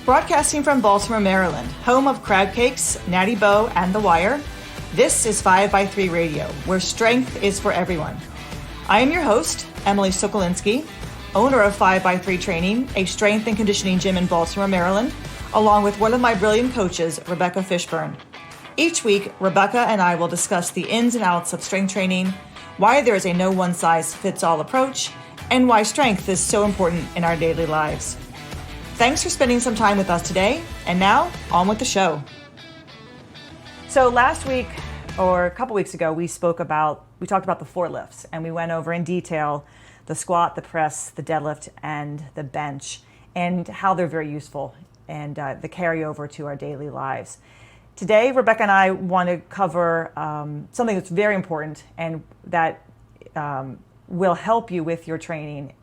Broadcasting from Baltimore, Maryland, home of Crab Cakes, Natty Boh, and The Wire, this is 5x3 Radio, where strength is for everyone. I am your host, Emily Sokolinski, owner of 5x3 Training, a strength and conditioning gym in Baltimore, Maryland, along with one of my brilliant coaches, Rebecca Fishburne. Each week, Rebecca and I will discuss the ins and outs of strength training, why there is a no one-size-fits-all approach, and why strength is so important in our daily lives. Thanks for spending some time with us today, and now, on with the show. So last week, or a couple weeks ago, we talked about the 4 lifts, and we went over in detail the squat, the press, the deadlift, and the bench, and how they're very useful, and the carryover to our daily lives. Today, Rebecca and I want to cover something that's very important, and that will help you with your training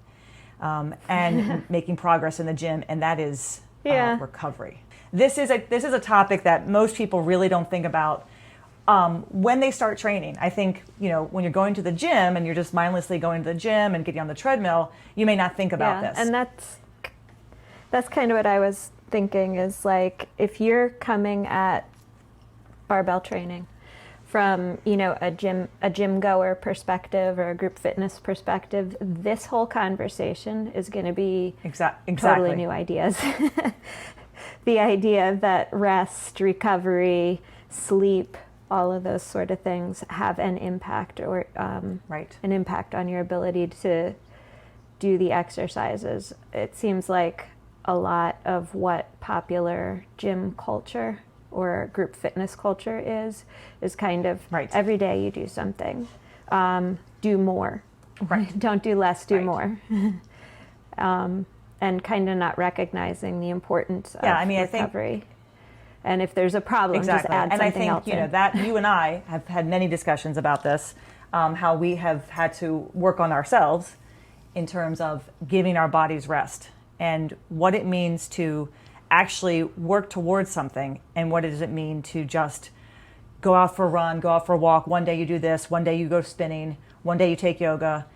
and making progress in the gym, and that is recovery. This is a topic that most people really don't think about when they start training. I think, when you're going to the gym and you're just mindlessly going to the gym and getting on the treadmill, you may not think about this. And that's kind of what I was thinking, is like, if you're coming at barbell training from a gym goer perspective or a group fitness perspective, this whole conversation is going to be exactly totally new ideas. The idea that rest, recovery, sleep, all of those sort of things have an impact, or an impact on your ability to do the exercises. It seems like a lot of what popular gym culture or group fitness culture is kind of every day you do something. Do more. Right. Don't do less, do more. And kind of not recognizing the importance of recovery. And if there's a problem, just add something else. And I think, that you and I have had many discussions about this, how we have had to work on ourselves in terms of giving our bodies rest and what it means to actually work towards something, and what does it mean to just go out for a run, go out for a walk. One day you do this, one day you go spinning, one day you take yoga.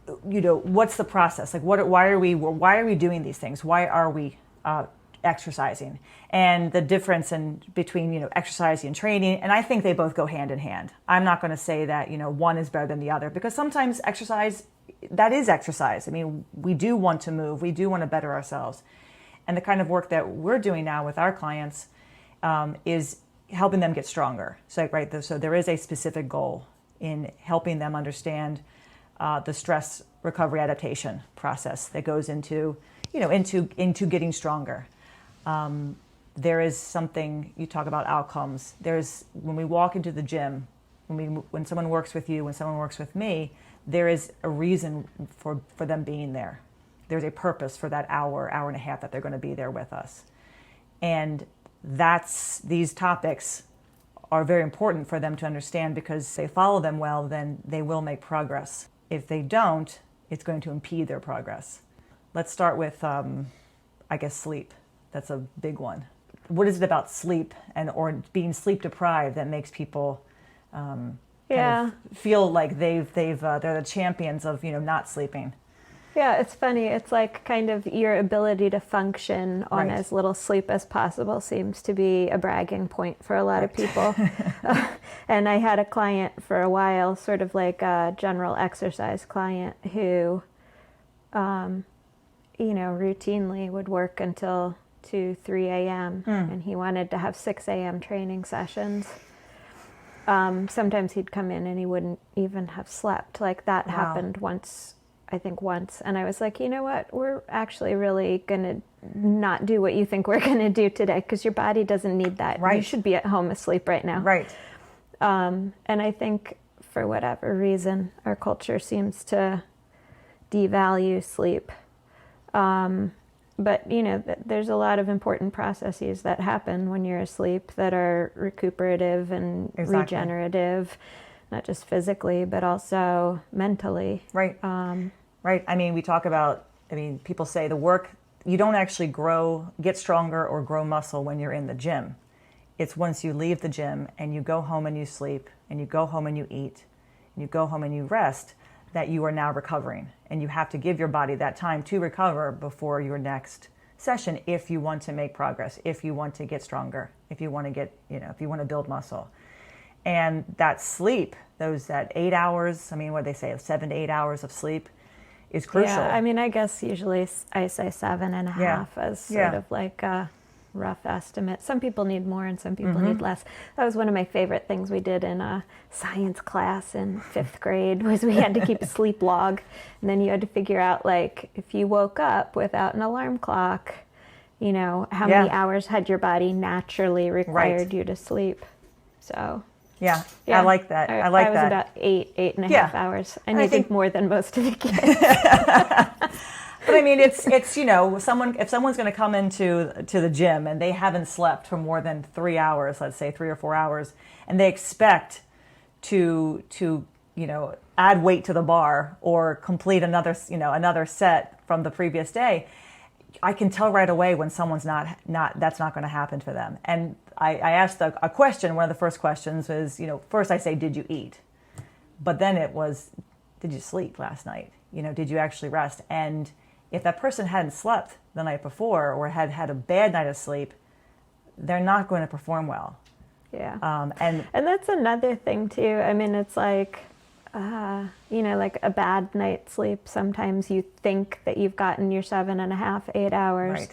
What's the process? Like, why are we doing these things? Why are we exercising? And the difference between exercising and training, and I think they both go hand in hand. I'm not going to say that one is better than the other, because sometimes exercise, that is exercise. I mean, we do want to move, we do want to better ourselves. And the kind of work that we're doing now with our clients is helping them get stronger. So there is a specific goal in helping them understand the stress recovery adaptation process that goes into getting stronger. There is something, you talk about outcomes. When we walk into the gym, when someone works with you, when someone works with me, there is a reason for them being there. There's a purpose for that hour and a half that they're going to be there with us. And these topics are very important for them to understand, because if they follow them well, then they will make progress. If they don't, it's going to impede their progress. Let's start with, sleep. That's a big one. What is it about sleep or being sleep deprived that makes people kind of feel like they're the champions of not sleeping? Yeah, it's funny. It's like kind of your ability to function on as little sleep as possible seems to be a bragging point for a lot of people. And I had a client for a while, sort of like a general exercise client, who, routinely would work until 2, 3 a.m. And he wanted to have 6 a.m. training sessions. Sometimes he'd come in and he wouldn't even have slept. Like that happened once. And I was like, you know what, we're actually really going to not do what you think we're going to do today, because your body doesn't need that. You should be at home asleep right now. And I think for whatever reason, our culture seems to devalue sleep. But, there's a lot of important processes that happen when you're asleep that are recuperative and regenerative, not just physically, but also mentally. Right. I mean, people say you don't actually get stronger or grow muscle when you're in the gym. It's once you leave the gym and you go home and you sleep and you go home and you eat and you go home and you rest, that you are now recovering. And you have to give your body that time to recover before your next session if you want to make progress, if you want to get stronger, if you want to get, if you want to build muscle. And that sleep, that 8 hours, what do they say, 7 to 8 hours of sleep is crucial. Yeah, I guess usually I say 7.5 as sort of like a rough estimate. Some people need more and some people need less. That was one of my favorite things we did in a science class in 5th grade was we had to keep a sleep log. And then you had to figure out, like, if you woke up without an alarm clock, how many hours had your body naturally required you to sleep. So... Yeah, I like that. I was about 8.5 hours. I needed more than most of the kids. But it's if someone's going to come into the gym and they haven't slept for more than 3 hours, let's say 3 or 4 hours, and they expect to add weight to the bar or complete another set from the previous day, I can tell right away when someone's not that's not going to happen for them. And I asked a question. One of the first questions was, first I say, did you eat? But then it was, did you sleep last night? Did you actually rest? And if that person hadn't slept the night before or had had a bad night of sleep, they're not going to perform well. Yeah. And that's another thing too. It's like, like a bad night's sleep. Sometimes you think that you've gotten your 7.5, 8 hours, right.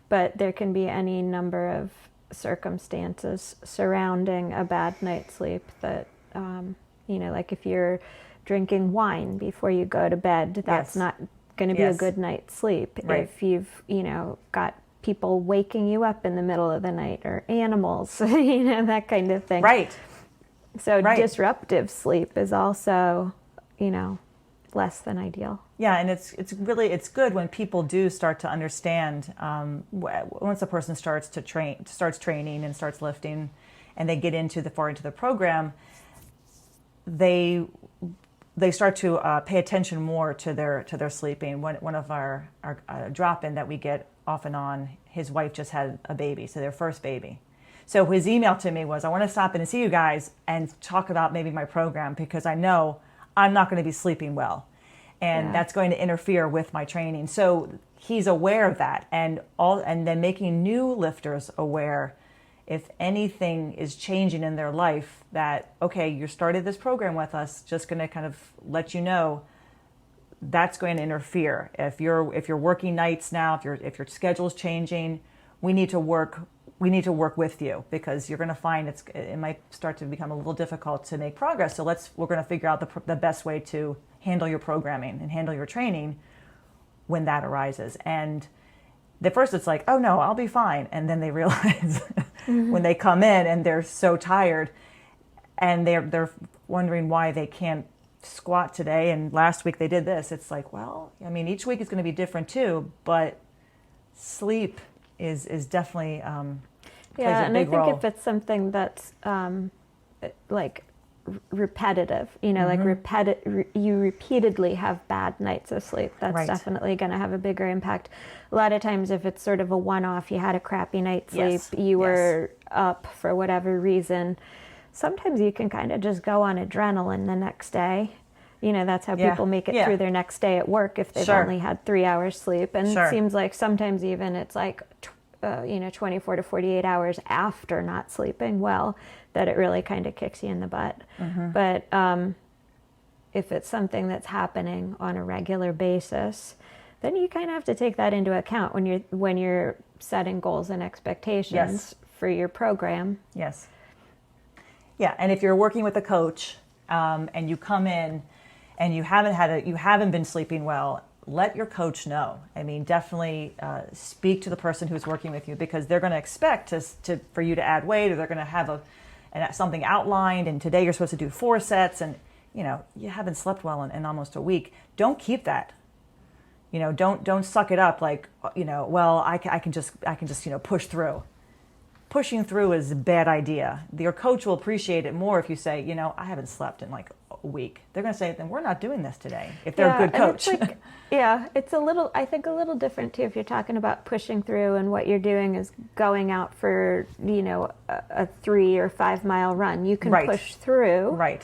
But there can be any number of circumstances surrounding a bad night's sleep that, like if you're drinking wine before you go to bed, that's not going to be a good night's sleep. Right. If you've, got people waking you up in the middle of the night or animals, that kind of thing. Right. So disruptive sleep is also, less than ideal. Yeah, and it's good when people do start to understand. Once a person starts training and starts lifting, and they get far into the program, they start to pay attention more to their sleeping. One of our drop-in that we get off and on, his wife just had a baby, so their first baby. So his email to me was, I want to stop in and see you guys and talk about maybe my program because I know I'm not going to be sleeping well. And that's going to interfere with my training. So he's aware of that, and then making new lifters aware if anything is changing in their life that, okay, you started this program with us, just going to kind of let you know that's going to interfere. If you're working nights now, if your schedule is changing, we need to work with you because you're going to find it might start to become a little difficult to make progress. So we're going to figure out the best way to handle your programming and handle your training when that arises. And at first it's like, oh no, I'll be fine. And then they realize when they come in and they're so tired and they're wondering why they can't squat today. And last week they did this. It's like, well, each week is going to be different too, but sleep is definitely plays a big role. I think if it's something that's like repetitive, you repeatedly have bad nights of sleep, that's definitely going to have a bigger impact. A lot of times if it's sort of a one-off, you had a crappy night's sleep, you were up for whatever reason, sometimes you can kind of just go on adrenaline the next day. That's how people make it through their next day at work if they've only had 3 hours sleep. And it seems like sometimes even it's like 24 to 48 hours after not sleeping well that it really kind of kicks you in the butt. But if it's something that's happening on a regular basis, then you kind of have to take that into account when you're setting goals and expectations for your program. Yes. Yeah, and if you're working with a coach and you come in and you haven't been sleeping well, let your coach know. Definitely speak to the person who's working with you because they're going to expect for you to add weight, or they're going to have something outlined. And today you're supposed to do 4 sets, and you haven't slept well in almost a week. Don't keep that. Don't suck it up like well I can just push through. Pushing through is a bad idea. Your coach will appreciate it more if you say, I haven't slept in like a week. They're going to say, then we're not doing this today. If they're a good coach. It's I think a little different too if you're talking about pushing through and what you're doing is going out for, a 3 or 5 mile run. You can push through. Right.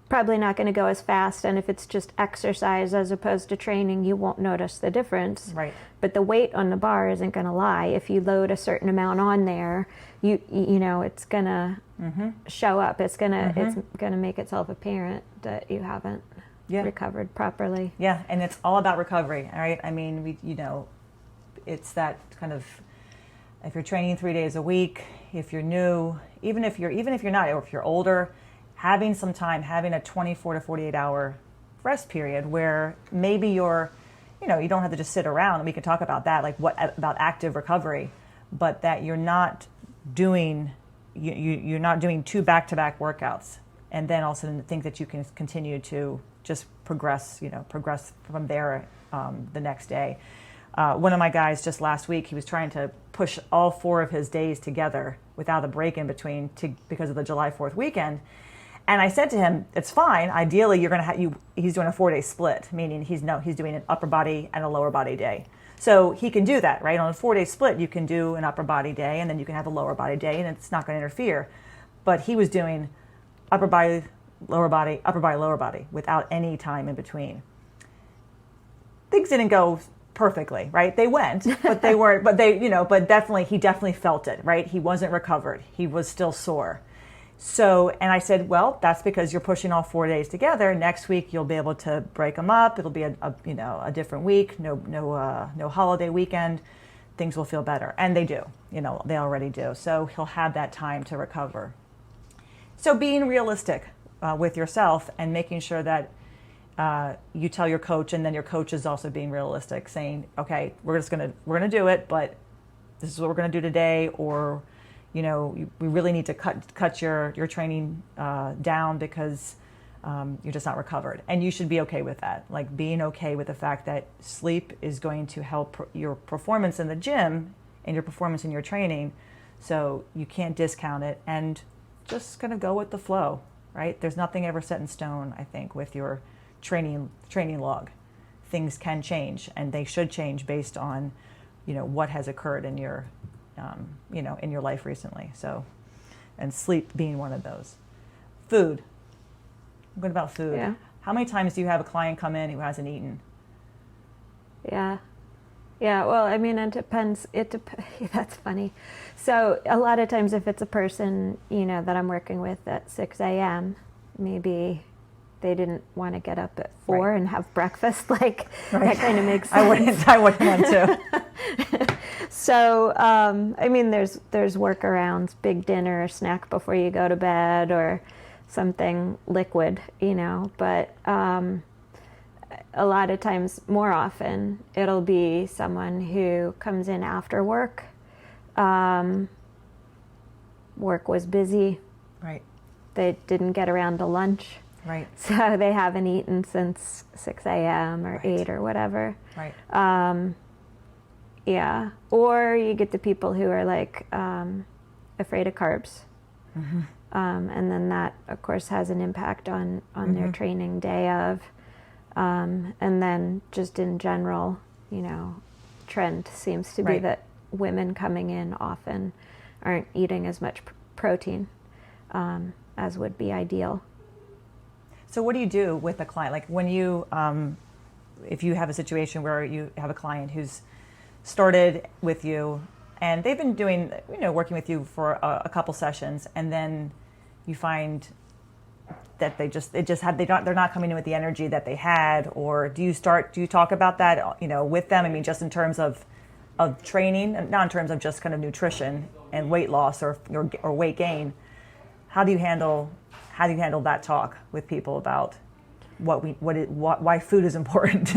probably not going to go as fast. And if it's just exercise as opposed to training, you won't notice the difference. Right. But the weight on the bar isn't going to lie. If you load a certain amount on there, you know, it's going to show up. It's going to make itself apparent that you haven't recovered properly. Yeah, and it's all about recovery, all right? I mean, it's that kind of, if you're training 3 days a week, if you're new, even if you're not, or if you're older, having some time, having a 24 to 48 hour rest period where maybe you don't have to just sit around, and we can talk about that, like about active recovery, but that you're not doing two back-to-back workouts and then also think that you can continue to just progress from there the next day. One of my guys just last week, he was trying to push all 4 of his days together without a break in between because of the July 4th weekend. And I said to him, it's fine. Ideally, you're going to he's doing a 4-day split, meaning he's doing an upper body and a lower body day. So he can do that, right? On a 4-day split, you can do an upper body day and then you can have a lower body day and it's not going to interfere. But he was doing upper body, lower body, upper body, lower body without any time in between. Things didn't go perfectly, right? They went, but they weren't, but he definitely felt it, right? He wasn't recovered. He was still sore. So, and I said, well, that's because you're pushing all 4 days together. Next week, you'll be able to break them up. It'll be a different week, no holiday weekend. Things will feel better. And they do, they already do. So he'll have that time to recover. So being realistic with yourself and making sure that you tell your coach, and then your coach is also being realistic, saying, okay, we're going to do it, but this is what we're going to do today, or we really need to cut your training down because you're just not recovered. And you should be okay with that, like being okay with the fact that sleep is going to help your performance in the gym and your performance in your training. So you can't discount it and just kind of go with the flow, right? There's nothing ever set in stone, I think, with your training log. Things can change, and they should change based on what has occurred in your in your life recently. So, and sleep being one of those. Food. What about food? Yeah. How many times do you have a client come in who hasn't eaten? Yeah. Well, I mean, it depends. That's funny. So a lot of times, if it's a person that I'm working with at 6 a.m., maybe they didn't want to get up at 4 and have breakfast. Like that kind of makes sense. I wouldn't want to. So, I mean, there's workarounds, big dinner, or snack before you go to bed, or something liquid, but a lot of times, more often, it'll be someone who comes in after work. Work was busy. Right. They didn't get around to lunch. Right. So they haven't eaten since 6 a.m. or 8 or whatever. Right. Yeah. Or you get the people who are like afraid of carbs. Mm-hmm. And then that, of course, has an impact on their training day of. And then just in general, trend seems to be that women coming in often aren't eating as much protein as would be ideal. So what do you do with a client? Like when you, if you have a situation where you have a client who's started with you and they've been doing, working with you for a couple sessions, and then you find that they're not coming in with the energy that they had, or do you talk about that, with them? I mean, just in terms of training, not in terms of just kind of nutrition and weight loss or weight gain. How do you handle that talk with people about why food is important?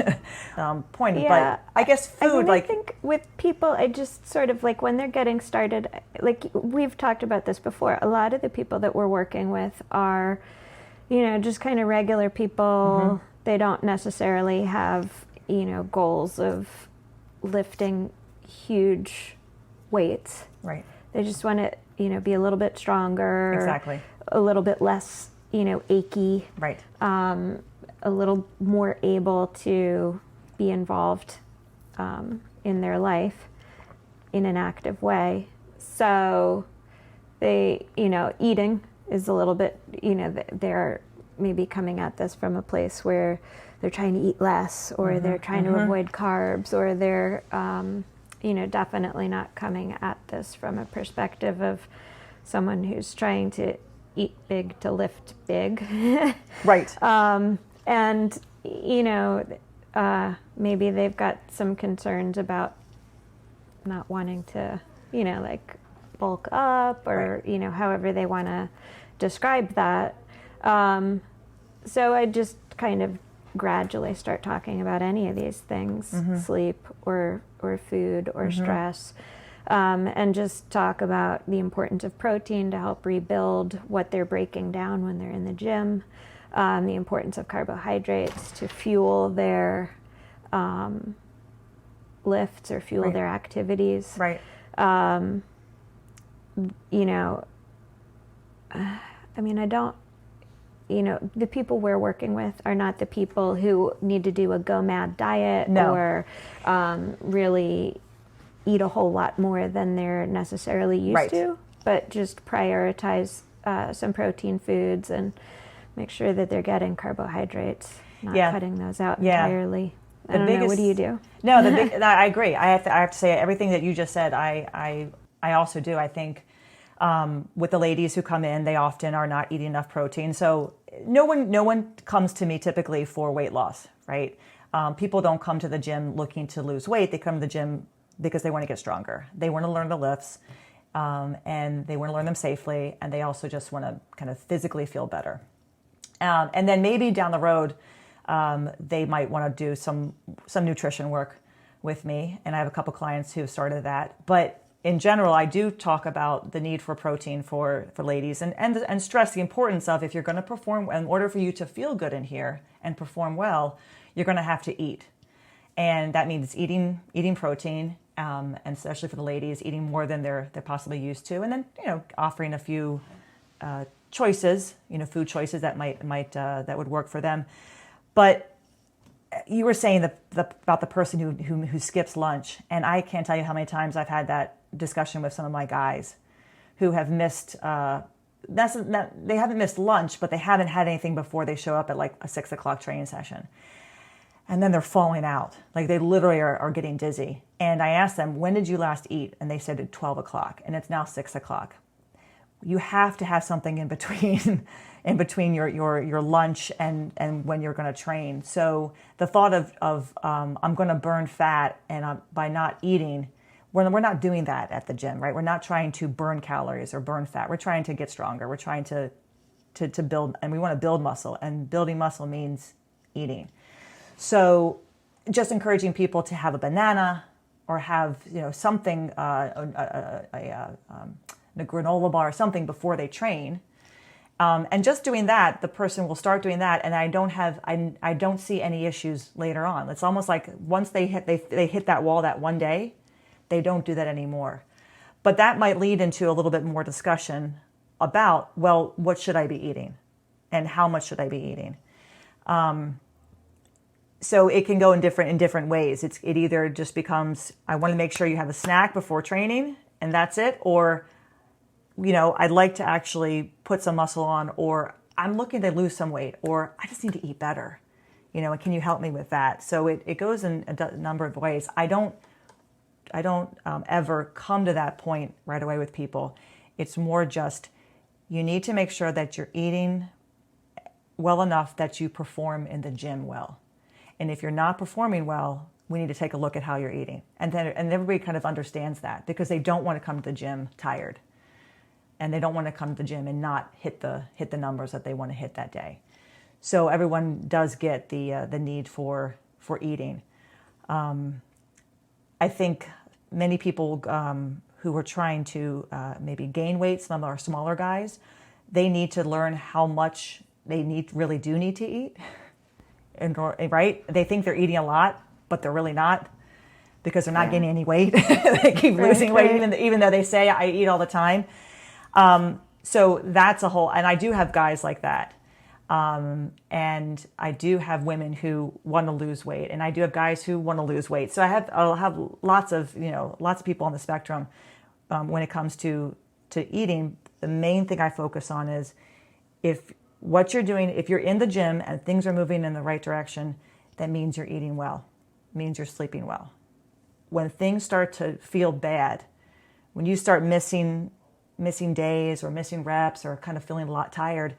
Pointed, Yeah, but I guess food, I think with people, I just sort of like when they're getting started, like we've talked about this before, a lot of the people that we're working with are, just kind of regular people. Mm-hmm. They don't necessarily have, goals of lifting huge weights. Right. They just want to, be a little bit stronger. Exactly. A little bit less, achy. Right. A little more able to be involved in their life in an active way. So they, eating is a little bit, they're maybe coming at this from a place where they're trying to eat less, or they're trying to avoid carbs, or they're, definitely not coming at this from a perspective of someone who's trying to eat big to lift big. Right. And, maybe they've got some concerns about not wanting to, like bulk up, or, however they want to describe that. So I just kind of gradually start talking about any of these things, sleep or food or stress, and just talk about the importance of protein to help rebuild what they're breaking down when they're in the gym, the importance of carbohydrates to fuel their lifts or fuel their activities. Right. I don't, the people we're working with are not the people who need to do a go mad diet or really eat a whole lot more than they're necessarily used to, but just prioritize some protein foods and make sure that they're getting carbohydrates, not cutting those out entirely. I don't know. What do you do? No, I agree. I have to say everything that you just said. I also do. I think with the ladies who come in, they often are not eating enough protein. So no one comes to me typically for weight loss, right? People don't come to the gym looking to lose weight. They come to the gym because they want to get stronger. They want to learn the lifts, and they want to learn them safely, and they also just want to kind of physically feel better. And then maybe down the road, they might want to do some nutrition work with me, and I have a couple clients who have started that. But in general, I do talk about the need for protein for ladies, and stress the importance of, if you're going to perform, in order for you to feel good in here and perform well, you're going to have to eat, and that means eating protein, and especially for the ladies, eating more than they're possibly used to, and then offering a few choices, food choices that might that would work for them. But you were saying about the person who skips lunch, and I can't tell you how many times I've had that discussion with some of my guys who have missed. They haven't missed lunch, but they haven't had anything before they show up at like a 6 o'clock training session, and then they're falling out. Like they literally are getting dizzy. And I asked them, "When did you last eat?" And they said at 12 o'clock, and it's now 6 o'clock. You have to have something in between. In between your lunch and when you're going to train. So the thought of I'm going to burn fat and by not eating, we're not doing that at the gym, right? We're not trying to burn calories or burn fat. We're trying to get stronger. We're trying to build, and we want to build muscle, and building muscle means eating. So just encouraging people to have a banana or have something, a granola bar or something before they train. And just doing that, the person will start doing that, and I don't see any issues later on. It's almost like once they hit that wall that one day, they don't do that anymore. But that might lead into a little bit more discussion about, well, what should I be eating, and how much should I be eating? So it can go in different ways. It either just becomes, I want to make sure you have a snack before training, and that's it, or I'd like to actually put some muscle on, or I'm looking to lose some weight, or I just need to eat better, and can you help me with that? So it goes in a number of ways. I don't ever come to that point right away with people. It's more just, you need to make sure that you're eating well enough that you perform in the gym well. And if you're not performing well, we need to take a look at how you're eating. And everybody kind of understands that, because they don't want to come to the gym tired. And they don't want to come to the gym and not hit the numbers that they want to hit that day. So everyone does get the need for eating. I think many people who are trying to maybe gain weight, some of our smaller guys, they need to learn how much they really do need to eat. And right, they think they're eating a lot, but they're really not, because they're not gaining any weight. They keep losing weight, even though they say I eat all the time. So that's a whole, and I do have guys like that. And I do have women who want to lose weight, and I do have guys who want to lose weight. So I'll have lots of people on the spectrum, when it comes to eating. The main thing I focus on is, if what you're doing, if you're in the gym and things are moving in the right direction, that means you're eating well, means you're sleeping well. When things start to feel bad, when you start missing days or missing reps or kind of feeling a lot tired,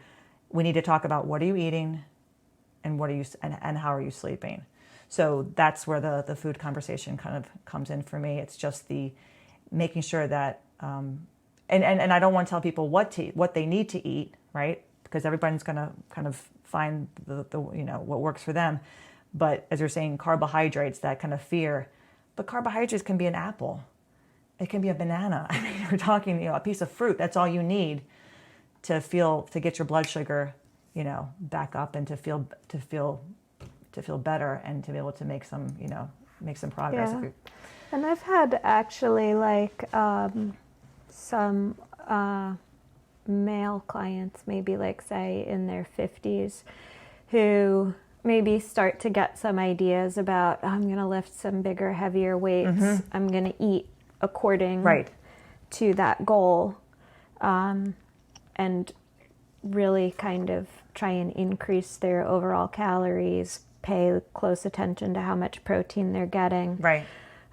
we need to talk about what are you eating and and how are you sleeping. So that's where the food conversation kind of comes in for me. It's just the making sure that, and I don't want to tell people what they need to eat, right? Because everybody's going to kind of find the what works for them. But as you're saying, carbohydrates, that kind of fear. But carbohydrates can be an apple. It can be a banana. I mean, we're talking, a piece of fruit. That's all you need to get your blood sugar, back up and to feel better and to be able to make some progress. Yeah. And I've had actually some male clients, maybe say in their 50s, who maybe start to get some ideas about, I'm going to lift some bigger, heavier weights. I'm going to eat according to that goal, and really kind of try and increase their overall calories, pay close attention to how much protein they're getting. Right.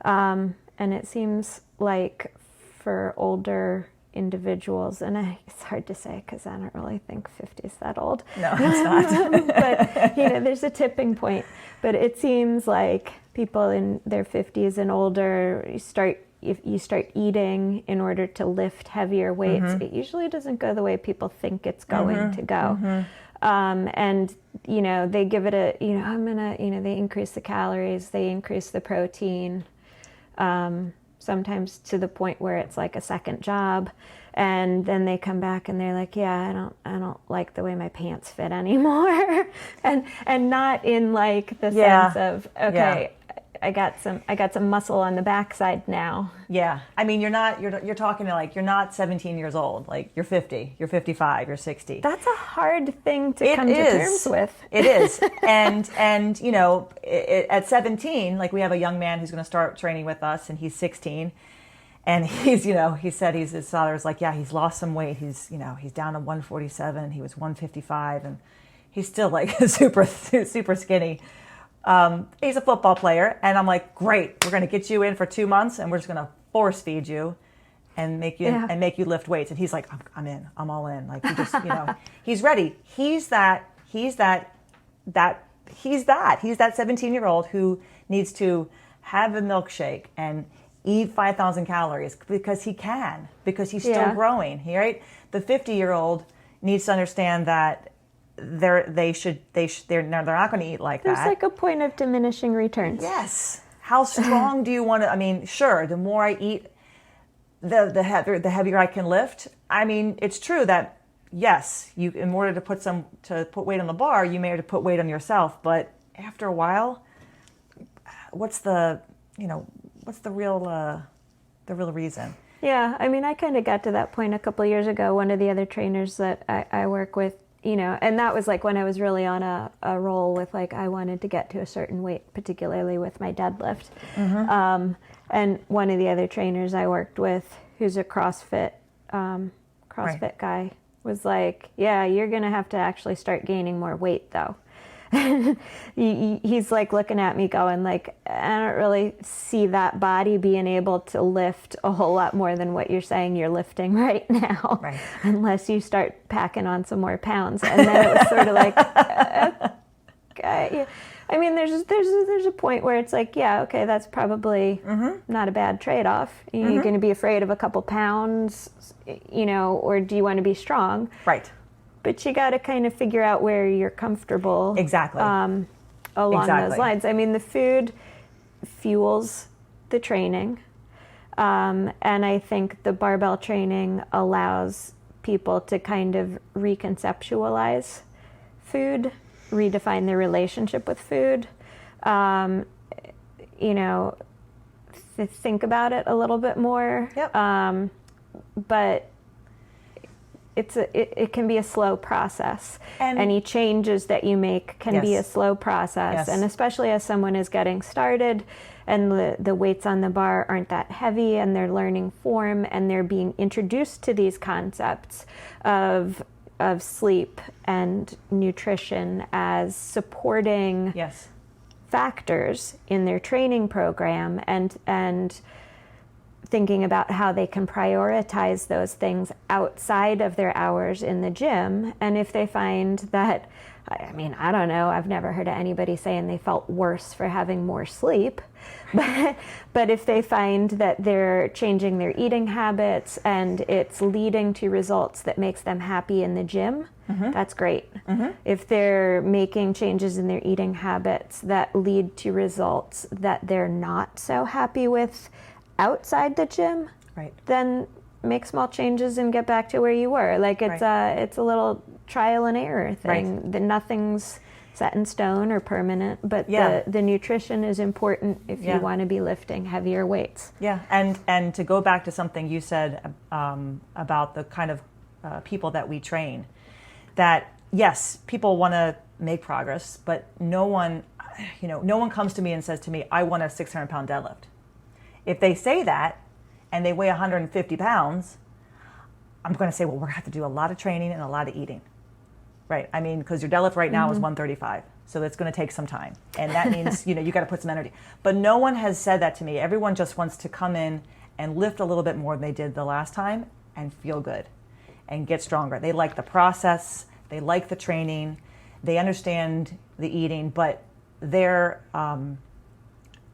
And it seems like for older individuals, and it's hard to say because I don't really think 50 is that old. No, it's not. But, there's a tipping point. But it seems like people in their 50s and older, if you start eating in order to lift heavier weights, it usually doesn't go the way people think it's going to go. And, they give it they increase the calories, they increase the protein, sometimes to the point where it's like a second job. And then they come back and they're like, yeah, I don't like the way my pants fit anymore. and not in the sense of, okay, I got some muscle on the backside now. Yeah. I mean, you're talking to you're not 17 years old. You're 50, you're 55, you're 60. That's a hard thing to come to terms with. It is. And at 17, we have a young man who's going to start training with us, and he's 16. And he's, he said his father's he's lost some weight. He's down to 147. He was 155, and he's still super, super skinny. He's a football player, and I'm like, great, we're going to get you in for 2 months, and we're just going to force feed you and make you lift weights. And he's like, I'm in, I'm all in. He just, he's ready. He's that 17-year-old who needs to have a milkshake and eat 5,000 calories because he can, because he's still growing. Right? The 50-year-old needs to understand that they're not going to eat like that. There's a point of diminishing returns. Yes. How strong do you want to? I mean, sure. The more I eat, the heavier I can lift. I mean, it's true that yes, you in order to put weight on the bar, you may have to put weight on yourself. But after a while, what's the real reason? Yeah, I mean, I kind of got to that point a couple of years ago. One of the other trainers that I work with, and that was when I was really on a roll with I wanted to get to a certain weight, particularly with my deadlift. And one of the other trainers I worked with, who's a CrossFit guy, was like, yeah, you're going to have to actually start gaining more weight though. He's looking at me going I don't really see that body being able to lift a whole lot more than what you're saying you're lifting right now, unless you start packing on some more pounds. And then it was sort of okay. I mean, there's a point where it's okay, that's probably not a bad trade-off. You're going to be afraid of a couple pounds, or do you want to be strong? Right. But you got to kind of figure out where you're comfortable. Exactly. Along those lines. I mean, the food fuels the training. And I think the barbell training allows people to kind of reconceptualize food, redefine their relationship with food, think about it a little bit more. Yep. But it can be a slow process. And any changes that you make can be a slow process. Yes. And especially as someone is getting started and the weights on the bar aren't that heavy and they're learning form and they're being introduced to these concepts of of sleep and nutrition as supporting Yes. factors in their training program, and thinking about how they can prioritize those things outside of their hours in the gym. And if they find that, I mean, I don't know, I've never heard of anybody saying they felt worse for having more sleep. But if they find that they're changing their eating habits and it's leading to results that makes them happy in the gym, that's great. If they're making changes in their eating habits that lead to results that they're not so happy with outside the gym, Right. then make small changes and get back to where you were. Like it's a little trial and error thing. Right. Nothing's set in stone or permanent, but the nutrition is important if you want to be lifting heavier weights. Yeah, and to go back to something you said about the kind of people that we train, that yes, people want to make progress, but no one comes to me and says to me, I want a 600-pound deadlift. If they say that and they weigh 150 pounds, I'm going to say, well, we're going to have to do a lot of training and a lot of eating. Right. I mean, because your deadlift right now is 135. So it's going to take some time. And that means, you got to put some energy. But no one has said that to me. Everyone just wants to come in and lift a little bit more than they did the last time and feel good and get stronger. They like the process. They like the training. They understand the eating, but they're,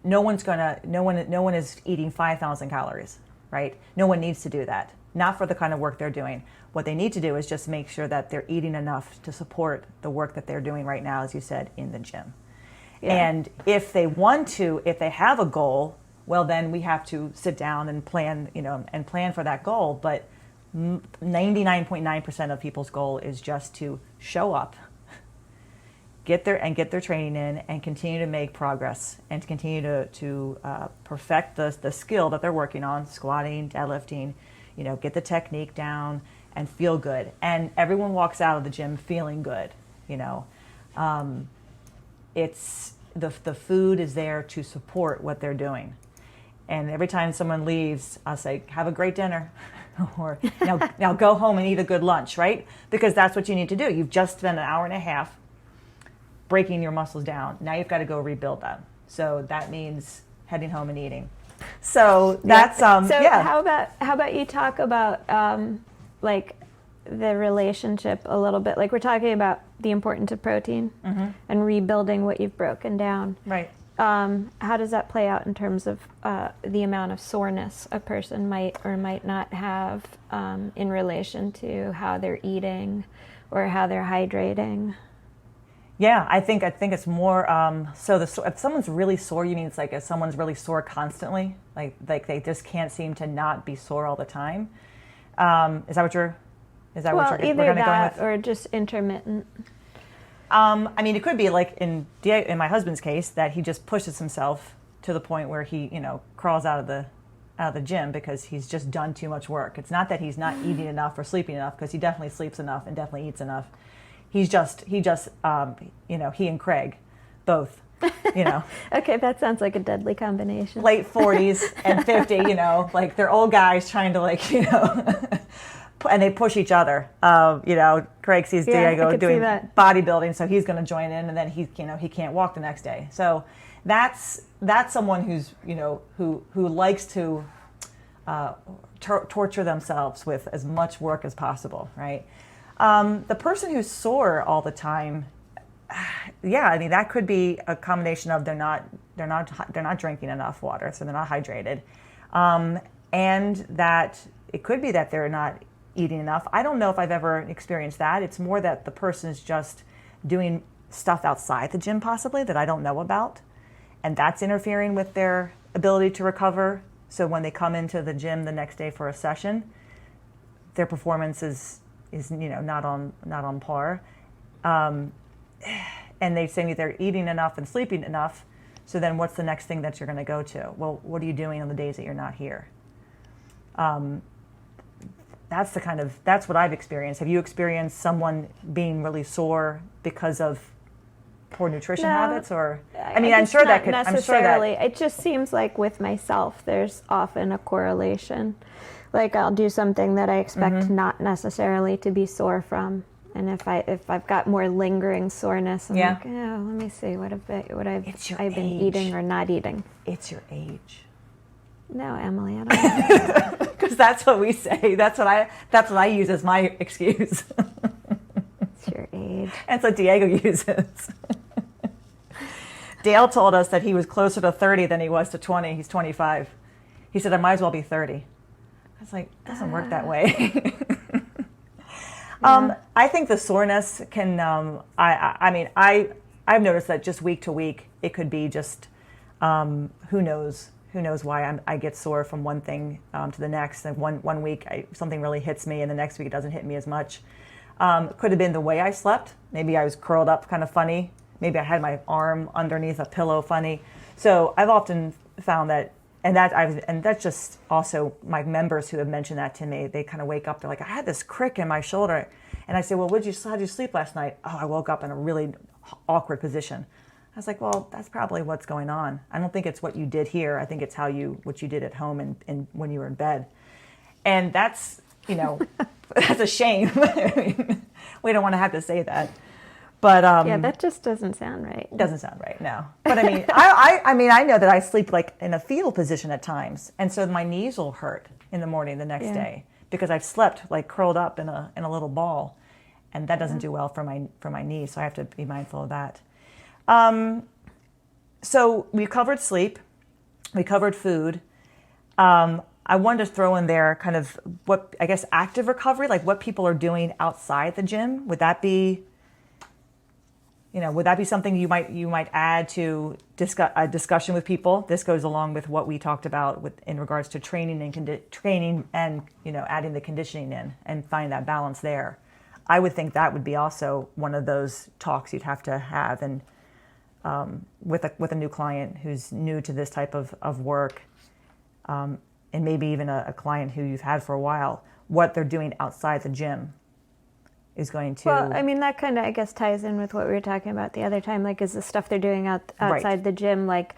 no one is eating 5,000 calories, right? No one needs to do that. Not for the kind of work they're doing. What they need to do is just make sure that they're eating enough to support the work that they're doing right now, as you said, in the gym. Yeah. And if they have a goal, well, then we have to sit down and plan, and plan for that goal. But 99.9% of people's goal is just to show up, get their training in, and continue to make progress, and to continue to perfect the skill that they're working on, squatting, deadlifting, get the technique down and feel good. And everyone walks out of the gym feeling good. It's the food is there to support what they're doing. And every time someone leaves, I'll say, have a great dinner. Or now go home and eat a good lunch, right? Because that's what you need to do. You've just spent an hour and a half breaking your muscles down. Now you've got to go rebuild them. So that means heading home and eating. So that's How about you talk about like the relationship a little bit? Like we're talking about the importance of protein and rebuilding what you've broken down. Right. How does that play out in terms of the amount of soreness a person might or might not have in relation to how they're eating or how they're hydrating? Yeah, I think it's more. If someone's really sore, you mean it's like if someone's really sore constantly, like they just can't seem to not be sore all the time. Is that what you're? Either that or just intermittent. I mean, it could be like in my husband's case that he just pushes himself to the point where he crawls out of the gym because he's just done too much work. It's not that he's not eating enough or sleeping enough, because he definitely sleeps enough and definitely eats enough. He and Craig, both, Okay, that sounds like a deadly combination. Late 40s and 50, like they're old guys trying to and they push each other. Craig sees Diego doing bodybuilding, so he's going to join in, and then he can't walk the next day. So that's someone who's, who likes to torture themselves with as much work as possible, right? The person who's sore all the time, I mean, that could be a combination of they're not drinking enough water, so they're not hydrated, and that it could be that they're not eating enough. I don't know if I've ever experienced that. It's more that the person is just doing stuff outside the gym possibly that I don't know about, and that's interfering with their ability to recover. So when they come into the gym the next day for a session, their performance is not on par, and they say they're eating enough and sleeping enough. So then, what's the next thing that you're going to go to? Well, what are you doing on the days that you're not here? That's what I've experienced. Have you experienced someone being really sore because of poor nutrition habits, or I'm sure that could necessarily. It just seems like with myself, there's often a correlation. Like I'll do something that I expect not necessarily to be sore from, And if I've got more lingering soreness, I'm like, oh, let me see what I've been eating or not eating. It's your age. No, Emily, I don't know. Because that's what we say. That's what I use as my excuse. It's your age. That's what Diego uses. Dale told us that he was closer to 30 than he was to 20. He's 25. He said, I might as well be 30. I was like, it doesn't work that way. I think the soreness can, I've noticed that just week to week, it could be just, who knows why I get sore from one thing to the next. And one week something really hits me and the next week it doesn't hit me as much. Could have been the way I slept. Maybe I was curled up kind of funny. Maybe I had my arm underneath a pillow funny. So I've often found that, and that's just also my members who have mentioned that to me. They kind of wake up, they're like, I had this crick in my shoulder. And I say, well, how'd you sleep last night? Oh, I woke up in a really awkward position. I was like, well, that's probably what's going on. I don't think it's what you did here. I think it's what you did at home and when you were in bed. And that's, that's a shame. I mean, we don't want to have to say that. But yeah, that just doesn't sound right. Doesn't sound right, no. But I mean, I know that I sleep like in a fetal position at times, and so my knees will hurt in the morning the next day because I've slept like curled up in a little ball, and that doesn't do well for my knees. So I have to be mindful of that. So we covered sleep, we covered food. I wanted to throw in there kind of what I guess active recovery, like what people are doing outside the gym. Would that be something you might add to a discussion with people? This goes along with what we talked about in regards to training and adding the conditioning in and find that balance there. I would think that would be also one of those talks you'd have to have, and with a new client who's new to this type of work, and maybe even a client who you've had for a while, what they're doing outside the gym is going to... Well, I mean, that kind of, I guess, ties in with what we were talking about the other time. Like, is the stuff they're doing outside the gym, like,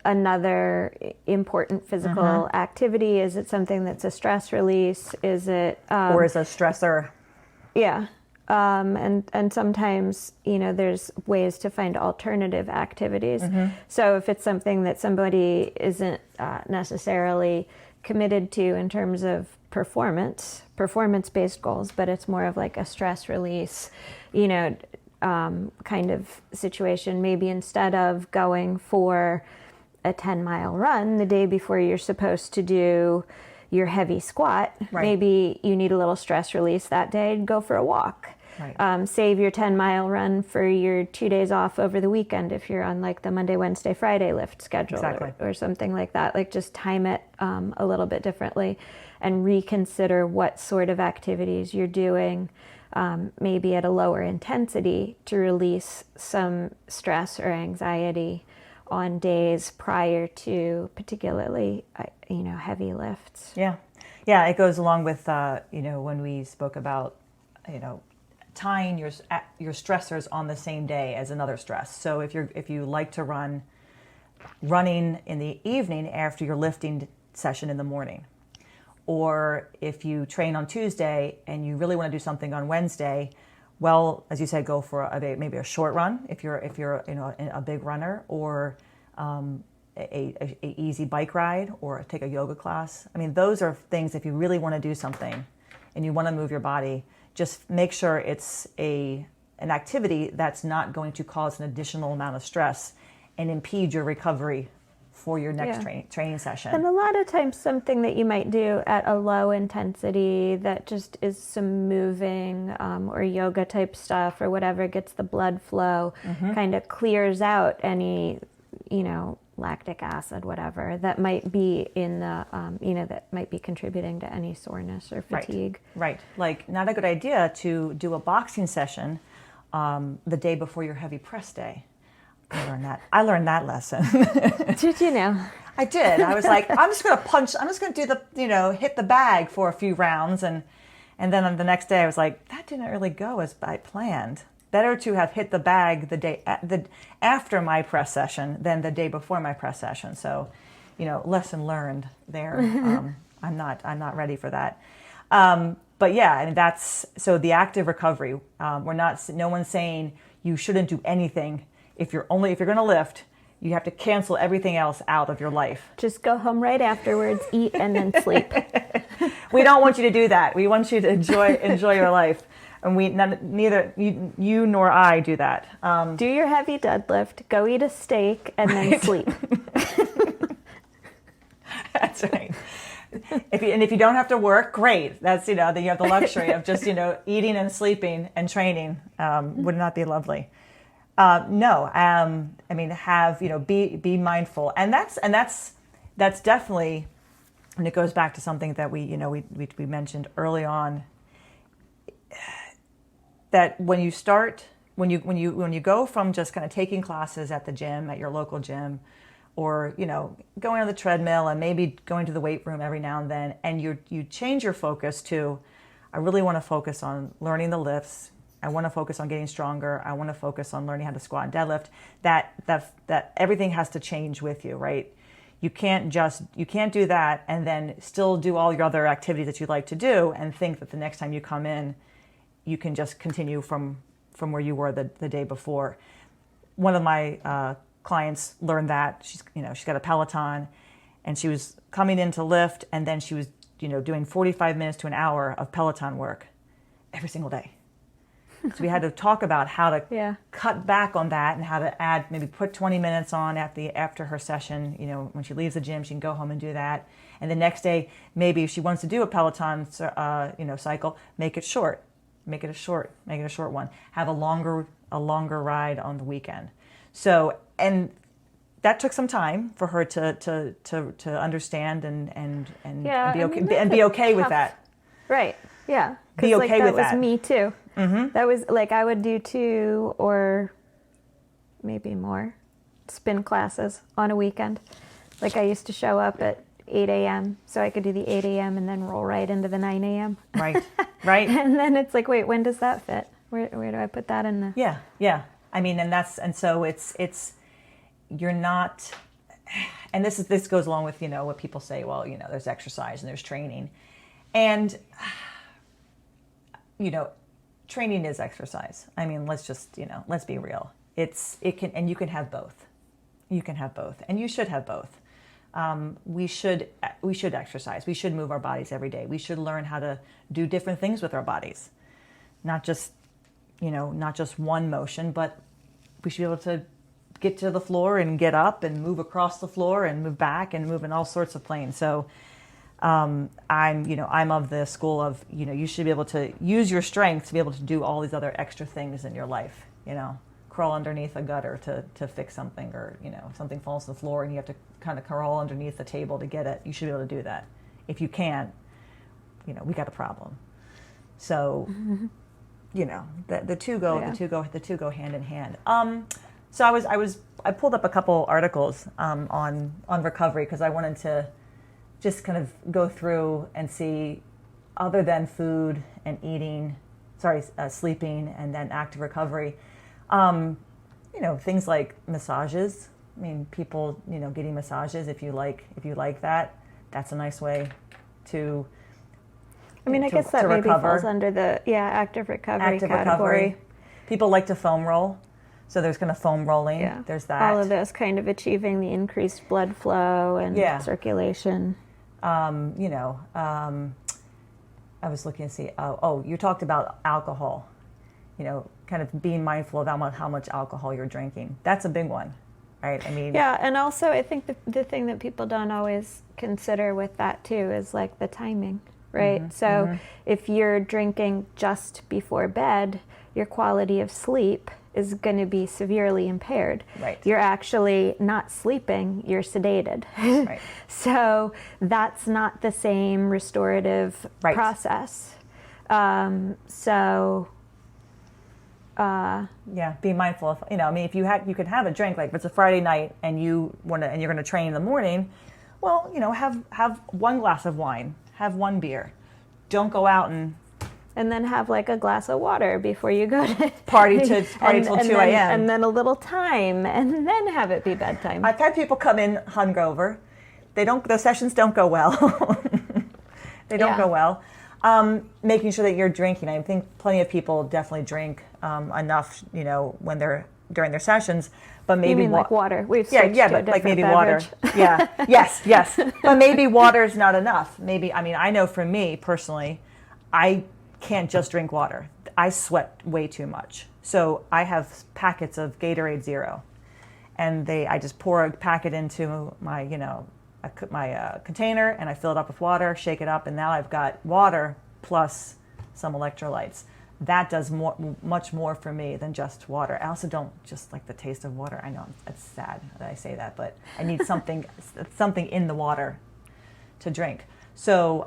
another important physical activity? Is it something that's a stress release? Is it... or is a stressor? Yeah. And sometimes, there's ways to find alternative activities. So if it's something that somebody isn't necessarily committed to in terms of performance-based goals, but it's more of like a stress release, kind of situation. Maybe instead of going for a 10-mile run the day before you're supposed to do your heavy squat, maybe you need a little stress release that day and go for a walk. Right. Save your 10-mile run for your 2 days off over the weekend if you're on like the Monday, Wednesday, Friday lift schedule or something like that. Like just time it a little bit differently and reconsider what sort of activities you're doing, maybe at a lower intensity to release some stress or anxiety on days prior to particularly, heavy lifts. Yeah. Yeah, it goes along with, when we spoke about, tying your stressors on the same day as another stress. So if you like to running in the evening after your lifting session in the morning, or if you train on Tuesday and you really want to do something on Wednesday, well, as you said, go for maybe a short run if you're a big runner, or a easy bike ride, or take a yoga class. I mean, those are things if you really want to do something and you want to move your body. Just make sure it's an activity that's not going to cause an additional amount of stress and impede your recovery for your next training session. And a lot of times something that you might do at a low intensity that just is some moving or yoga type stuff or whatever, gets the blood flow, kind of clears out any, lactic acid, whatever, that might be in the, that might be contributing to any soreness or fatigue. Right. Like, not a good idea to do a boxing session the day before your heavy press day. I learned that lesson. Did you know? I did. I was like, I'm just going to do the, hit the bag for a few rounds. And then on the next day I was like, that didn't really go as I planned. Better to have hit the bag the day after my press session than the day before my press session. So, lesson learned there. I'm not ready for that. But yeah, and that's, so the active recovery, no one's saying you shouldn't do anything. If you're going to lift, you have to cancel everything else out of your life. Just go home right afterwards, eat, and then sleep. We don't want you to do that. We want you to enjoy your life. And neither you nor I do that. Do your heavy deadlift, go eat a steak, and then sleep. That's right. If you don't have to work, great. That's, then you have the luxury of just, eating and sleeping and training. Would not be lovely? No. I mean, be mindful. And that's definitely, and it goes back to something that we mentioned early on, that when you go from just kind of taking classes at the gym, at your local gym, or going on the treadmill and maybe going to the weight room every now and then, and you change your focus to, I really want to focus on learning the lifts, I want to focus on getting stronger, I want to focus on learning how to squat and deadlift, that everything has to change with you, right? You can't do that and then still do all your other activities that you like to do and think that the next time you come in you can just continue from where you were the day before. One of my clients learned that. She's got a Peloton, and she was coming in to lift, and then she was doing 45 minutes to an hour of Peloton work every single day. So we had to talk about how to cut back on that and how to add, maybe put 20 minutes on after her session. When she leaves the gym, she can go home and do that. And the next day, maybe if she wants to do a Peloton cycle, make it short. Make it a short one. Have a longer ride on the weekend. So, and that took some time for her to understand and be okay with that. Right. Yeah. Be okay with that. That was me too. Mm-hmm. That was I would do 2 or maybe more spin classes on a weekend. I used to show up at 8 a.m. so I could do the 8 a.m. and then roll right into the 9 a.m. Right. And then it's wait, when does that fit? Where do I put that in the? Yeah. I mean, and so it's you're not, and this goes along with what people say. Well, there's exercise and there's training, and training is exercise. I mean, let's be real. You can have both. You can have both, and you should have both. We should exercise. We should move our bodies every day. We should learn how to do different things with our bodies, not just one motion, but we should be able to get to the floor and get up and move across the floor and move back and move in all sorts of planes. So I'm of the school of, you should be able to use your strength to be able to do all these other extra things in your life, crawl underneath a gutter to fix something, or, if something falls to the floor and you have to kind of crawl underneath the table to get it, you should be able to do that. If you can't, we got a problem. So, the two go hand in hand. So I pulled up a couple articles on recovery, because I wanted to just kind of go through and see, other than food and sleeping and then active recovery, things like massages. I mean, people, getting massages, if you like that, that's a nice way to. I mean, I guess that maybe falls under the active recovery category. People like to foam roll, so there's kind of foam rolling. Yeah. There's that. All of those kind of achieving the increased blood flow and circulation. I was looking to see. You talked about alcohol. Kind of being mindful of how much alcohol you're drinking. That's a big one, right? I mean. Yeah, and also I think the thing that people don't always consider with that too is the timing. Right? Mm-hmm, so if you're drinking just before bed, your quality of sleep is going to be severely impaired. Right. You're actually not sleeping, you're sedated. Right. So that's not the same restorative process. Be mindful of, if you could have a drink, if it's a Friday night and you're going to train in the morning, well, have one glass of wine. Have one beer. Don't go out and then have a glass of water before you go to party till 2 a.m. And then a little time, and then have it be bedtime. I've had people come in hungover. Those sessions don't go well. They don't go well. Making sure that you're drinking. I think plenty of people definitely drink enough, when they're during their sessions. But maybe You mean like water? We've yeah, switched yeah, to a but like different maybe beverage. water. Yeah, yes. But maybe water's not enough. Maybe, I know for me personally, I can't just drink water. I sweat way too much. So I have packets of Gatorade Zero, and I just pour a packet into my, my container, and I fill it up with water, shake it up, and now I've got water plus some electrolytes. That does much more for me than just water. I also don't just like the taste of water. I know it's sad that I say that, but I need something in the water to drink. So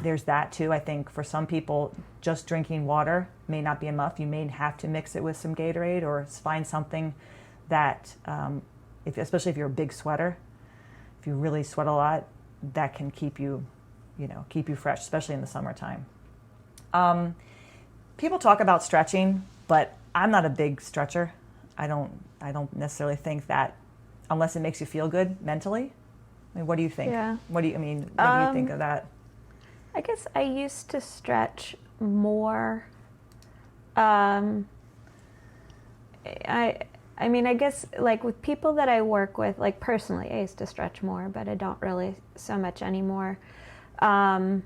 there's that too. I think for some people, just drinking water may not be enough. You may have to mix it with some Gatorade or find something that, especially if you're a big sweater, if you really sweat a lot, that can keep you fresh, especially in the summertime. People talk about stretching, but I'm not a big stretcher. I don't necessarily think that, unless it makes you feel good mentally. I mean, what do you think? Yeah. What do you think of that? I guess I used to stretch more. I guess like with people that I work with, like personally, I used to stretch more, but I don't really so much anymore. And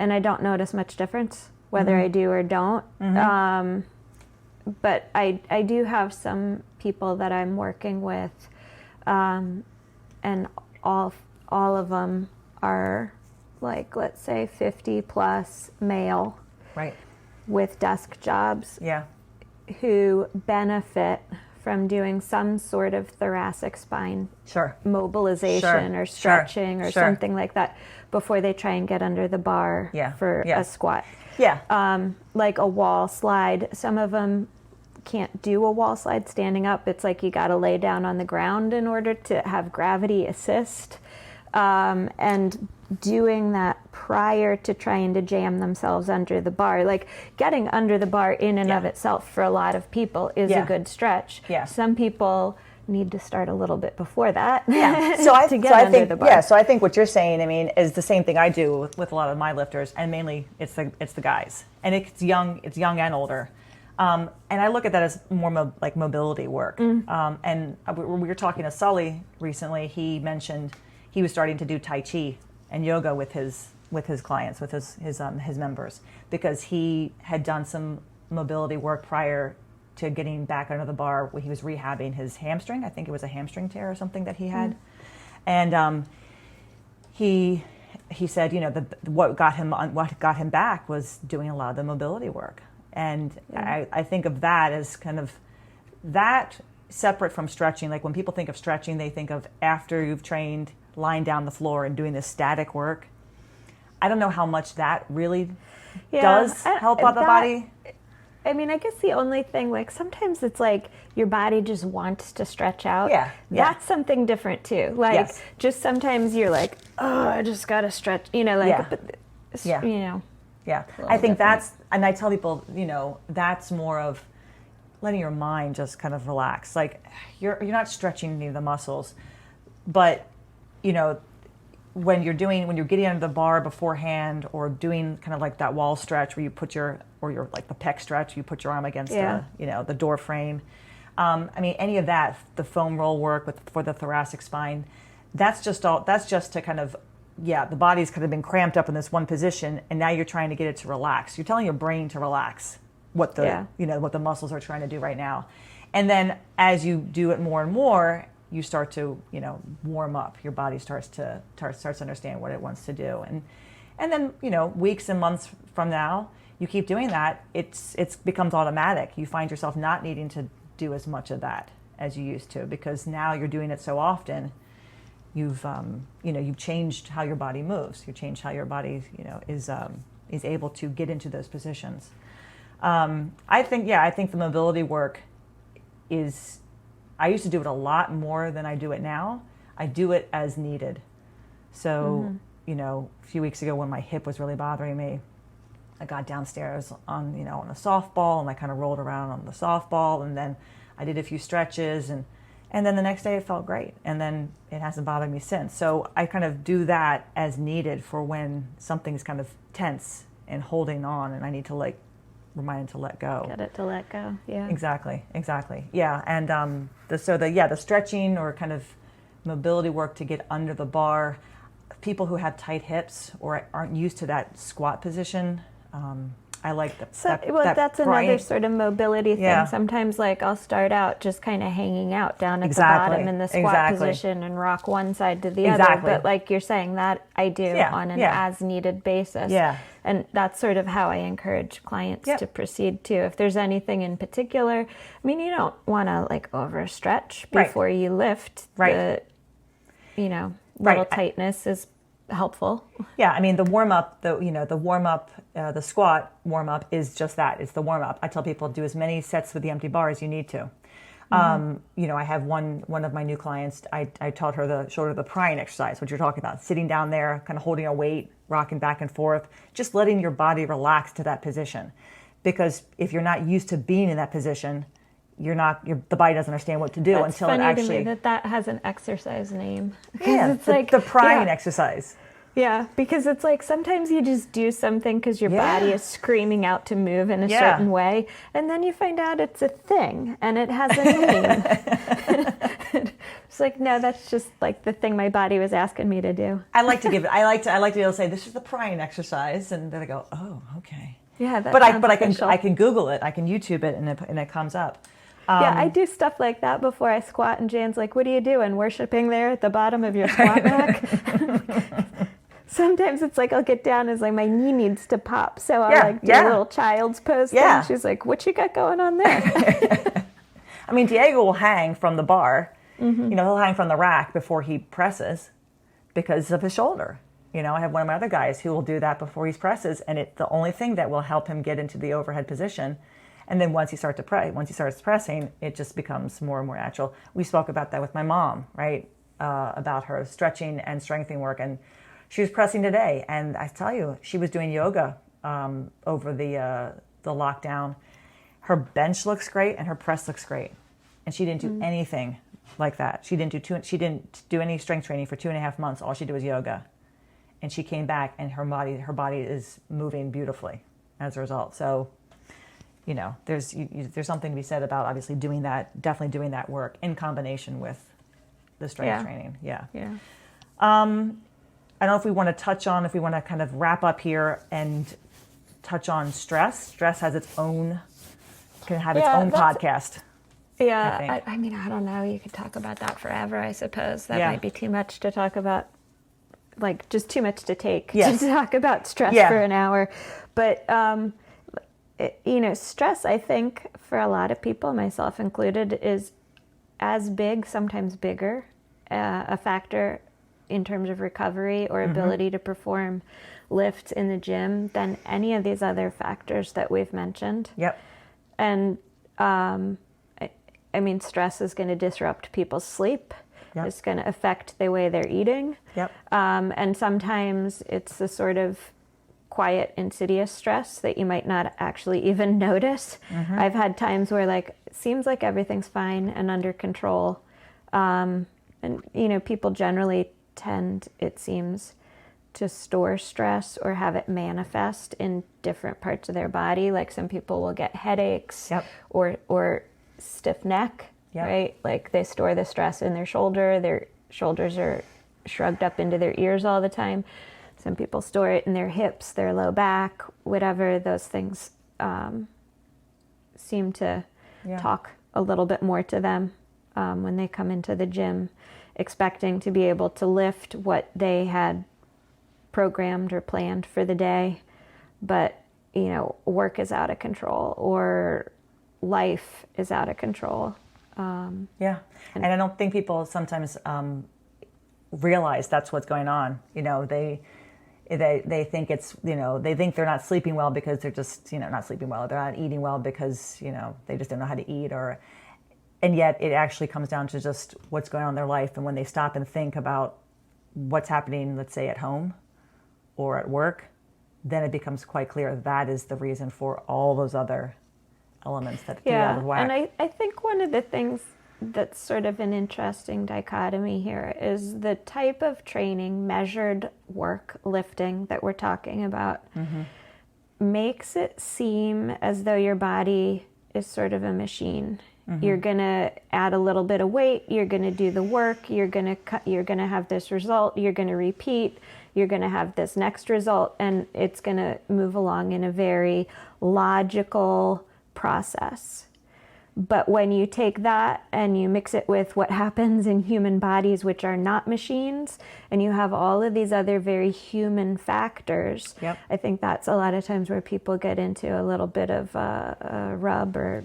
I don't notice much difference whether I do or don't. But I do have some people that I'm working with, and all of them are like, let's say 50 plus male, Right. with desk jobs, Yeah. who benefit from doing some sort of thoracic spine Sure. mobilization Sure. or stretching or Sure. something like that before they try and get under the bar for a squat. Yeah. Like a wall slide. Some of them can't do a wall slide standing up. It's like you got to lay down on the ground in order to have gravity assist. And doing that prior to trying to jam themselves under the bar, like getting under the bar in and of itself for a lot of people is a good stretch. Yeah. Some people need to start a little bit before that. Yeah. So I think what you're saying, is the same thing I do with a lot of my lifters, and mainly it's the guys, and it's young and older. And I look at that as more like mobility work. And we were talking to Sully recently. He mentioned he was starting to do Tai Chi and yoga with his clients, with his members, because he had done some mobility work prior to getting back under the bar when he was rehabbing his hamstring. I think it was a hamstring tear or something that he had. And he said, what got him back was doing a lot of the mobility work. And I think of that as kind of that separate from stretching. Like when people think of stretching, they think of after you've trained, lying down the floor and doing this static work. I don't know how much that really does help out the body. I guess the only thing, like sometimes it's like your body just wants to stretch out. Yeah. That's something different too. Like just sometimes you're like, oh, I just got to stretch, Yeah, I think that's, and I tell people, that's more of letting your mind just kind of relax. Like you're not stretching any of the muscles, but when you're getting under the bar beforehand, or doing kind of like that wall stretch where you put your like the pec stretch, you put your arm against the door frame. Any of that, the foam roll work for the thoracic spine, that's just to kind of, the body's kind of been cramped up in this one position, and now you're trying to get it to relax. You're telling your brain to relax what the muscles are trying to do right now. And then as you do it more and more, you start to, warm up. Your body starts to understand what it wants to do. And then, weeks and months from now, you keep doing that, it's becomes automatic. You find yourself not needing to do as much of that as you used to, because now you're doing it so often. You've changed how your body moves. You changed how your body, is able to get into those positions. I think the mobility work is, I used to do it a lot more than I do it now. I do it as needed. So, a few weeks ago when my hip was really bothering me, I got downstairs on a softball, and I kind of rolled around on the softball, and then I did a few stretches, and And then the next day it felt great. And then it hasn't bothered me since. So I kind of do that as needed for when something's kind of tense and holding on and I need to like remind it to let go. Get it to let go. Yeah. Exactly. Yeah. And the stretching or kind of mobility work to get under the bar, people who have tight hips or aren't used to that squat position, I like that. That's another sort of mobility thing. Yeah. Sometimes, like, I'll start out just kind of hanging out down at the bottom in the squat position and rock one side to the other. But like you're saying, that I do on an as-needed basis. Yeah. And that's sort of how I encourage clients to proceed too. If there's anything in particular, I mean, you don't want to like overstretch before you lift. Right. Little tightness is helpful. Yeah, I mean the warm up, the squat warm up is just that. It's the warm up. I tell people do as many sets with the empty bar as you need to. I have one of my new clients. I taught her the prying exercise, what you're talking about, sitting down there, kind of holding a weight, rocking back and forth, just letting your body relax to that position. Because if you're not used to being in that position, the body doesn't understand what to do until it actually. To me that has an exercise name. Yeah, it's like the prying exercise. Yeah, because it's like sometimes you just do something because your body is screaming out to move in a certain way, and then you find out it's a thing and it has a name. It's like, no, that's just like the thing my body was asking me to do. I like to be able to say this is the prying exercise, and then I go, oh, okay. Yeah, I can Google it, I can YouTube it, and it comes up. I do stuff like that before I squat, and Jan's like, what are you doing, worshiping there at the bottom of your squat rack? Sometimes it's like I'll get down, it's like my knee needs to pop, so I'll do a little child's pose thing. She's like, what you got going on there? I mean, Diego will hang from the bar, he'll hang from the rack before he presses because of his shoulder. I have one of my other guys who will do that before he presses, and it's the only thing that will help him get into the overhead position. And then once he starts pressing, it just becomes more and more natural. We spoke about that with my mom, right? About her stretching and strengthening work. And she was pressing today. And I tell you, she was doing yoga over the lockdown. Her bench looks great and her press looks great. And she didn't do anything like that. She didn't do any strength training for 2.5 months. All she did was yoga. And she came back and her body is moving beautifully as a result. So there's something to be said about obviously definitely doing that work in combination with the strength training. Yeah. I don't know if we want to kind of wrap up here and touch on stress. Stress has its own podcast. Yeah. I mean, I don't know. You could talk about that forever, I suppose. That might be too much to talk about, like just too much to take to talk about stress for an hour. But, stress, I think, for a lot of people, myself included, is as big, sometimes bigger, a factor in terms of recovery or ability to perform lifts in the gym than any of these other factors that we've mentioned. Yep. And, I mean, stress is going to disrupt people's sleep. Yep. It's going to affect the way they're eating. Yep. And sometimes it's the sort of quiet, insidious stress that you might not actually even notice. I've had times where it seems like everything's fine and under control. And, people generally tend, it seems, to store stress or have it manifest in different parts of their body. Like some people will get headaches or stiff neck, right? Like they store the stress in their shoulders are shrugged up into their ears all the time. Some people store it in their hips, their low back, whatever. Those things seem to talk a little bit more to them when they come into the gym, expecting to be able to lift what they had programmed or planned for the day. But, work is out of control or life is out of control. And I don't think people sometimes realize that's what's going on. They think it's, they think they're not sleeping well because they're just, not sleeping well. They're not eating well because, they just don't know how to eat and yet it actually comes down to just what's going on in their life. And when they stop and think about what's happening, let's say at home or at work, then it becomes quite clear that is the reason for all those other elements that get out of whack. And I think one of the things that's sort of an interesting dichotomy here is the type of training, measured work, lifting that we're talking about makes it seem as though your body is sort of a machine. You're going to add a little bit of weight, you're going to do the work, you're going to have this result, you're going to repeat, you're going to have this next result, and it's going to move along in a very logical process. But when you take that and you mix it with what happens in human bodies, which are not machines, and you have all of these other very human factors, I think that's a lot of times where people get into a little bit of a rub or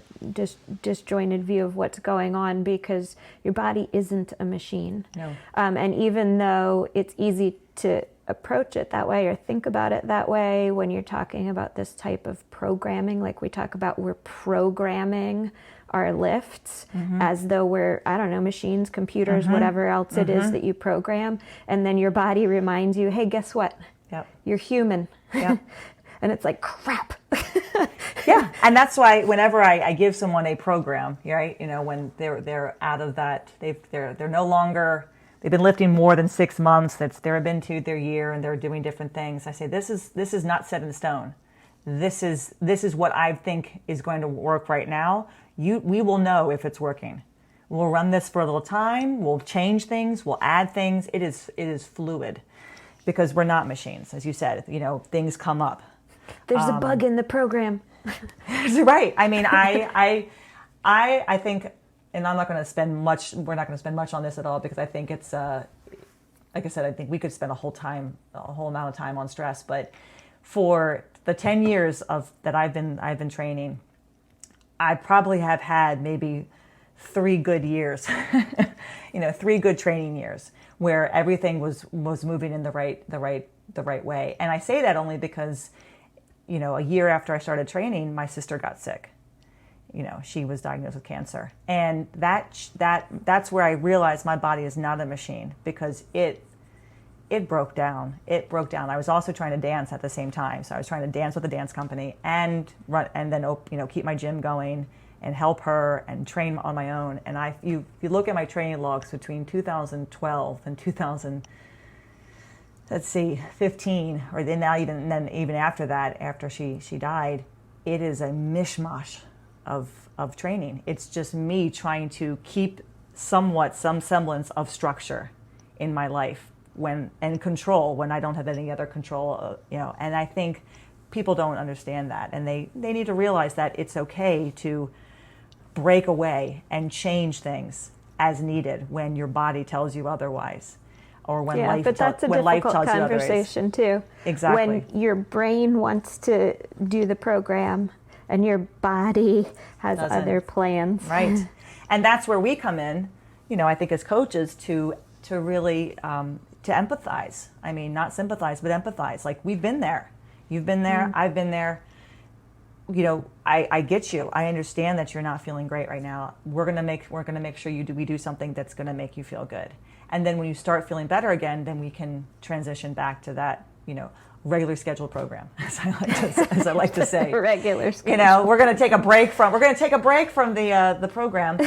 disjointed view of what's going on, because your body isn't a machine. No. And even though it's easy to approach it that way or think about it that way, when you're talking about this type of programming, like we talk about, we're programming our lifts as though we're, I don't know, machines, computers, whatever else it is that you program. And then your body reminds you, hey, guess what? You're human. And it's like, crap. And that's why whenever I give someone a program, right, you know, when they're out of that, they're no longer, they've been lifting more than 6 months, they've been to their year and they're doing different things. I say, this is not set in stone. This is what I think is going to work right now. We will know if it's working. We'll run this for a little time. We'll change things. We'll add things. It is fluid, because we're not machines, as you said. You know, things come up. There's a bug in the program. Right. I mean, I think, and I'm not going to spend much. We're not going to spend much on this at all, because I think it's like I said. I think we could spend a whole amount of time on stress. But for the 10 years that I've been training, I probably have had maybe 3 good years, 3 good training years where everything was moving in the right way. And I say that only because, a year after I started training, my sister got sick. She was diagnosed with cancer, and that's where I realized my body is not a machine, because it broke down. It broke down. I was also trying to dance at the same time. So I was trying to dance with the dance company and run, and then keep my gym going and help her and train on my own. And if you look at my training logs between 2012 and 15, or then even after that, after she died, it is a mishmash of training. It's just me trying to keep some semblance of structure in my life, and control when I don't have any other control, and I think people don't understand that, and they need to realize that it's okay to break away and change things as needed when your body tells you otherwise, or when life tells you otherwise. But that's a difficult conversation too. Exactly. When your brain wants to do the program and your body has other plans. Right. And that's where we come in, I think as coaches, to really to empathize. I mean, not sympathize, but empathize. Like, we've been there. You've been there. I've been there. I get you. I understand that you're not feeling great right now. We're gonna make sure we do something that's gonna make you feel good. And then when you start feeling better again, then we can transition back to that, regular scheduled program, as I like to say. Regular schedule. We're gonna take a break from the program.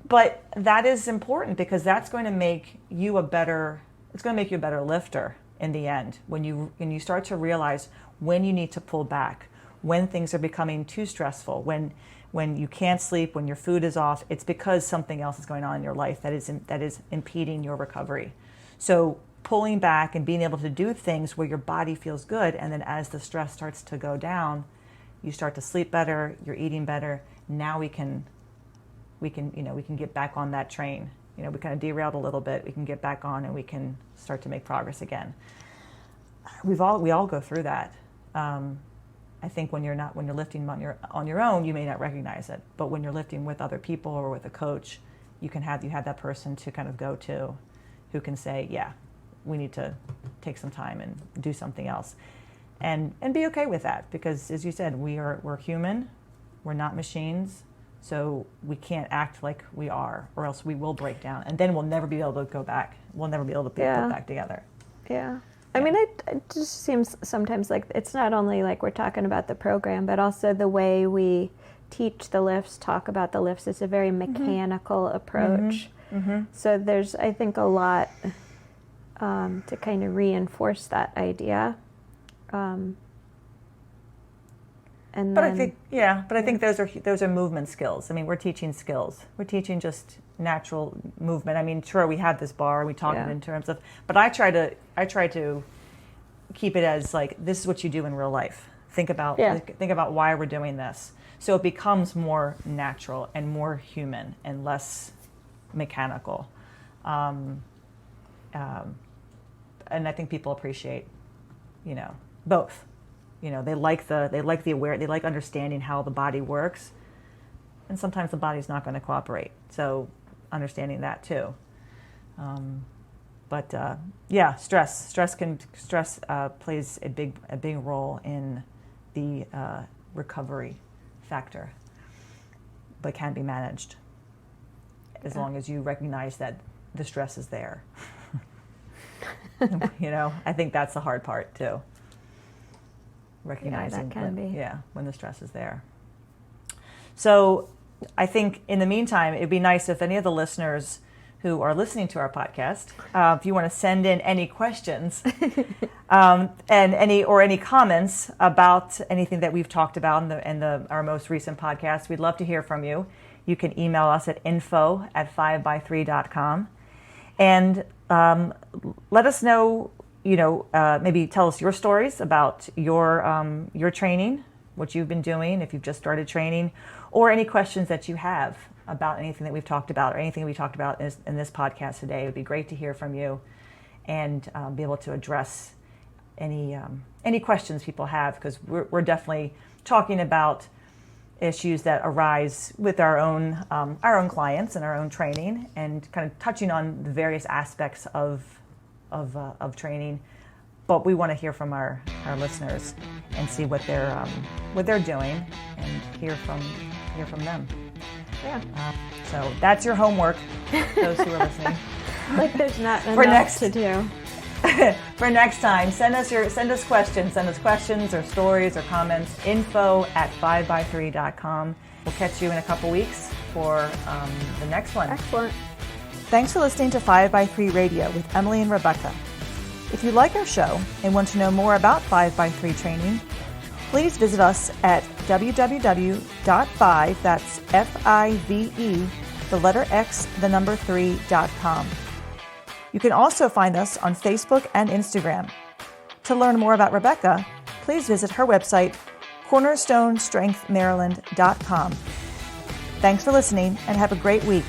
But that is important, because that's going to make you a better lifter in the end. When you start to realize when you need to pull back, when things are becoming too stressful, when you can't sleep, when your food is off, it's because something else is going on in your life that is impeding your recovery. So pulling back and being able to do things where your body feels good, and then as the stress starts to go down, you start to sleep better, you're eating better. Now we can get back on that train. We kind of derailed a little bit. We can get back on, and we can start to make progress again. We all go through that. I think when you're lifting on your own, you may not recognize it. But when you're lifting with other people or with a coach, you have that person to kind of go to, who can say, yeah, we need to take some time and do something else, and be okay with that, because as you said, we're human, we're not machines. So we can't act like we are, or else we will break down, and then we'll never be able to go back. We'll never be able to be put back together. Yeah. I mean, it just seems sometimes like it's not only like we're talking about the program, but also the way we teach the lifts, talk about the lifts. It's a very mechanical approach. So there's, I think, a lot to kind of reinforce that idea. And But then, I think those are movement skills. I mean, we're teaching skills. We're teaching just natural movement. I mean, sure, we have this bar, we talk it in terms of, but I try to keep it as like, this is what you do in real life. Think about why we're doing this. So it becomes more natural and more human and less mechanical. And I think people appreciate, both. They like understanding how the body works, and sometimes the body's not going to cooperate. So understanding that too. Stress plays a big role in the recovery factor, but can be managed as long as you recognize that the stress is there. I think that's the hard part too. Recognizing when the stress is there. So I think in the meantime, it'd be nice if any of the listeners who are listening to our podcast, if you want to send in any questions and any comments about anything that we've talked about in our most recent podcast, we'd love to hear from you. You can email us at info@5by3.com and let us know. Maybe tell us your stories about your training, what you've been doing, if you've just started training, or any questions that you have about anything that we've talked about or anything we talked about in this podcast today. It would be great to hear from you and be able to address any questions people have, because we're definitely talking about issues that arise with our own clients and our own training, and kind of touching on the various aspects of training. But we want to hear from our listeners and see what they're doing and hear from them. Yeah. So that's your homework, those who are listening. Like there's not enough to do. For next time, send us questions. Send us questions or stories or comments. info@5by3.com. We'll catch you in a couple weeks for the next one. Excellent. Thanks for listening to 5by3 Radio with Emily and Rebecca. If you like our show and want to know more about 5by3 training, please visit us at www.5, that's F-I-V-E, the letter X, the number 3.com. You can also find us on Facebook and Instagram. To learn more about Rebecca, please visit her website, cornerstonestrengthmaryland.com. Thanks for listening and have a great week.